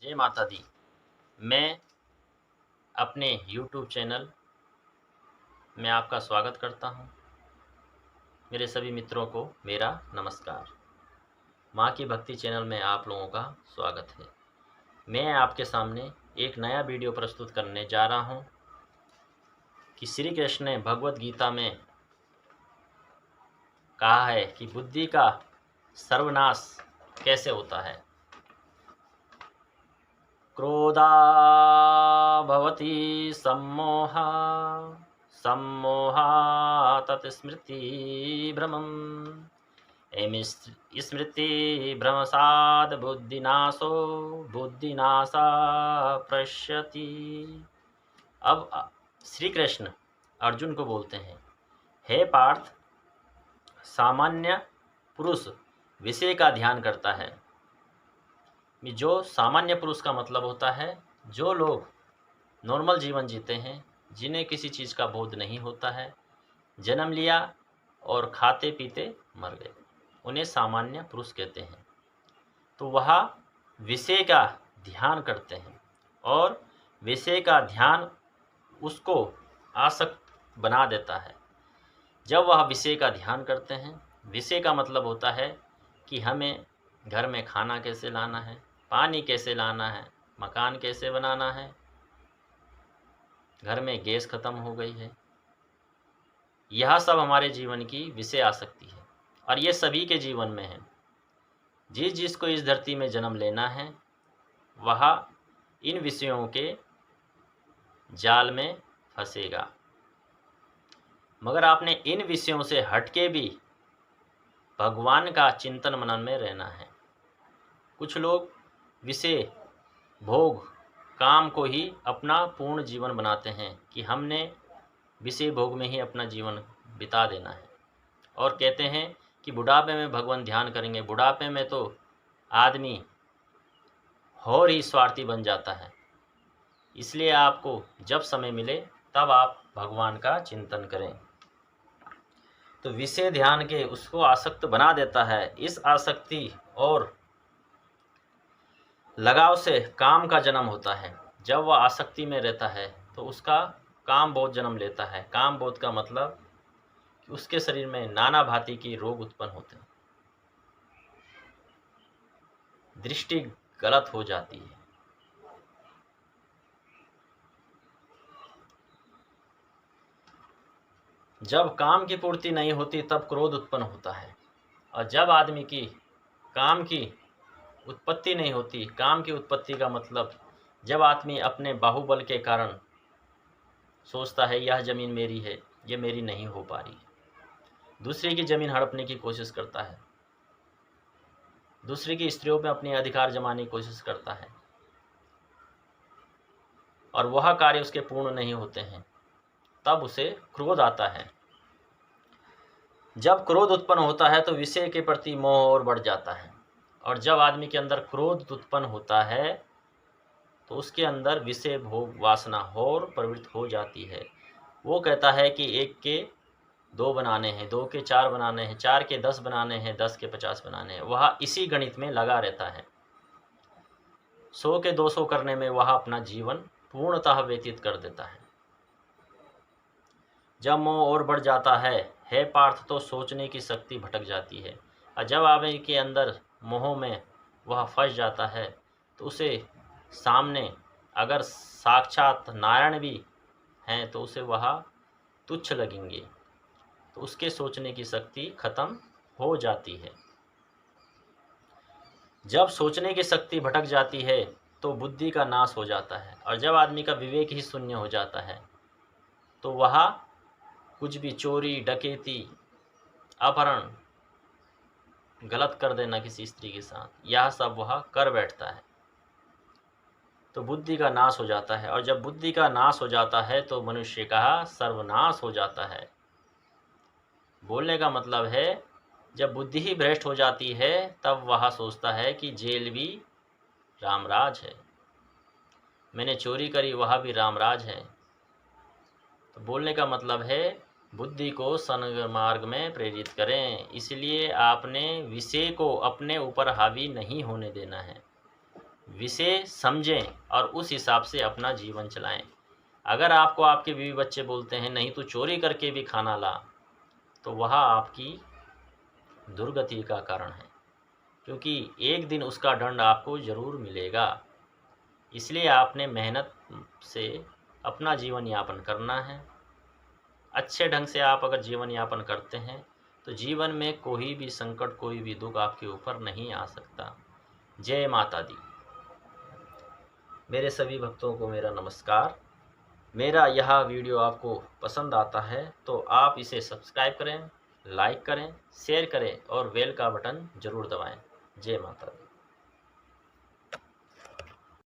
जय माता दी। मैं अपने YouTube चैनल में आपका स्वागत करता हूं। मेरे सभी मित्रों को मेरा नमस्कार। माँ की भक्ति चैनल में आप लोगों का स्वागत है। मैं आपके सामने एक नया वीडियो प्रस्तुत करने जा रहा हूं कि श्री कृष्ण ने भगवत गीता में कहा है कि बुद्धि का सर्वनाश कैसे होता है। क्रोधा भवति सम्मोहा सम्मोहात् स्मृतिभ्रमम् स्मृतिभ्रंशात् बुद्धिनाशो बुद्धिनाशात् पश्यति। अब श्री कृष्ण अर्जुन को बोलते हैं, हे पार्थ, सामान्य पुरुष विषय का ध्यान करता है। जो सामान्य पुरुष का मतलब होता है जो लोग नॉर्मल जीवन जीते हैं, जिन्हें किसी चीज़ का बोध नहीं होता है, जन्म लिया और खाते पीते मर गए, उन्हें सामान्य पुरुष कहते हैं। तो वह विषय का ध्यान करते हैं और विषय का ध्यान उसको आसक्त बना देता है। जब वह विषय का ध्यान करते हैं, विषय का मतलब होता है कि हमें घर में खाना कैसे लाना है, पानी कैसे लाना है, मकान कैसे बनाना है, घर में गैस खत्म हो गई है, यह सब हमारे जीवन की विषय आसक्ति है और ये सभी के जीवन में है। जिसको इस धरती में जन्म लेना है वह इन विषयों के जाल में फंसेगा। मगर आपने इन विषयों से हटके भी भगवान का चिंतन मनन में रहना है। कुछ लोग विषय भोग काम को ही अपना पूर्ण जीवन बनाते हैं कि हमने विषय भोग में ही अपना जीवन बिता देना है और कहते हैं कि बुढ़ापे में भगवान ध्यान करेंगे। बुढ़ापे में तो आदमी और ही स्वार्थी बन जाता है। इसलिए आपको जब समय मिले तब आप भगवान का चिंतन करें। तो विषय ध्यान के उसको आसक्त बना देता है। इस आसक्ति और लगाव से काम का जन्म होता है। जब वह आसक्ति में रहता है तो उसका काम बोध जन्म लेता है। काम बोध का मतलब कि उसके शरीर में नाना भांति की रोग उत्पन्न होते हैं, दृष्टि गलत हो जाती है, जब काम की पूर्ति नहीं होती तब क्रोध उत्पन्न होता है और जब आदमी की काम की उत्पत्ति नहीं होती, काम की उत्पत्ति का मतलब जब आदमी अपने बाहुबल के कारण सोचता है यह ज़मीन मेरी है, ये मेरी नहीं हो पा रही, दूसरे की ज़मीन हड़पने की कोशिश करता है, दूसरे की स्त्रियों में अपने अधिकार जमाने की कोशिश करता है और वह कार्य उसके पूर्ण नहीं होते हैं, तब उसे क्रोध आता है। जब क्रोध उत्पन्न होता है तो विषय के प्रति मोह और बढ़ जाता है और जब आदमी के अंदर क्रोध उत्पन्न होता है तो उसके अंदर विषय भोग वासना और प्रवृत्त हो जाती है। वो कहता है कि 1 के 2 बनाने हैं, 2 के 4 बनाने हैं, 4 के 10 बनाने हैं, 10 के 50 बनाने हैं। वह इसी गणित में लगा रहता है। 100 के 200 करने में वह अपना जीवन पूर्णतः व्यतीत कर देता है। जब मोह और बढ़ जाता है, हे पार्थ, तो सोचने की शक्ति भटक जाती है और जब आदमी के अंदर मोह में वह फंस जाता है तो उसे सामने अगर साक्षात नारायण भी हैं तो उसे वह तुच्छ लगेंगे, तो उसके सोचने की शक्ति खत्म हो जाती है। जब सोचने की शक्ति भटक जाती है तो बुद्धि का नाश हो जाता है और जब आदमी का विवेक ही शून्य हो जाता है तो वह कुछ भी चोरी, डकैती, अपहरण, गलत कर देना किसी स्त्री के साथ, यह सब वह कर बैठता है। तो बुद्धि का नाश हो जाता है और जब बुद्धि का नाश हो जाता है तो मनुष्य का सर्वनाश हो जाता है। बोलने का मतलब है जब बुद्धि ही भ्रष्ट हो जाती है तब वह सोचता है कि जेल भी रामराज है, मैंने चोरी करी वह भी रामराज है। तो बोलने का मतलब है बुद्धि को सन्मार्ग में प्रेरित करें। इसलिए आपने विषय को अपने ऊपर हावी नहीं होने देना है। विषय समझें और उस हिसाब से अपना जीवन चलाएं। अगर आपको आपके बीवी बच्चे बोलते हैं नहीं तू चोरी करके भी खाना ला, तो वह आपकी दुर्गति का कारण है, क्योंकि एक दिन उसका दंड आपको ज़रूर मिलेगा। इसलिए आपने मेहनत से अपना जीवन यापन करना है। अच्छे ढंग से आप अगर जीवन यापन करते हैं तो जीवन में कोई भी संकट, कोई भी दुख आपके ऊपर नहीं आ सकता। जय माता दी। मेरे सभी भक्तों को मेरा नमस्कार। मेरा यह वीडियो आपको पसंद आता है तो आप इसे सब्सक्राइब करें, लाइक करें, शेयर करें और बेल का बटन ज़रूर दबाएं। जय माता दी।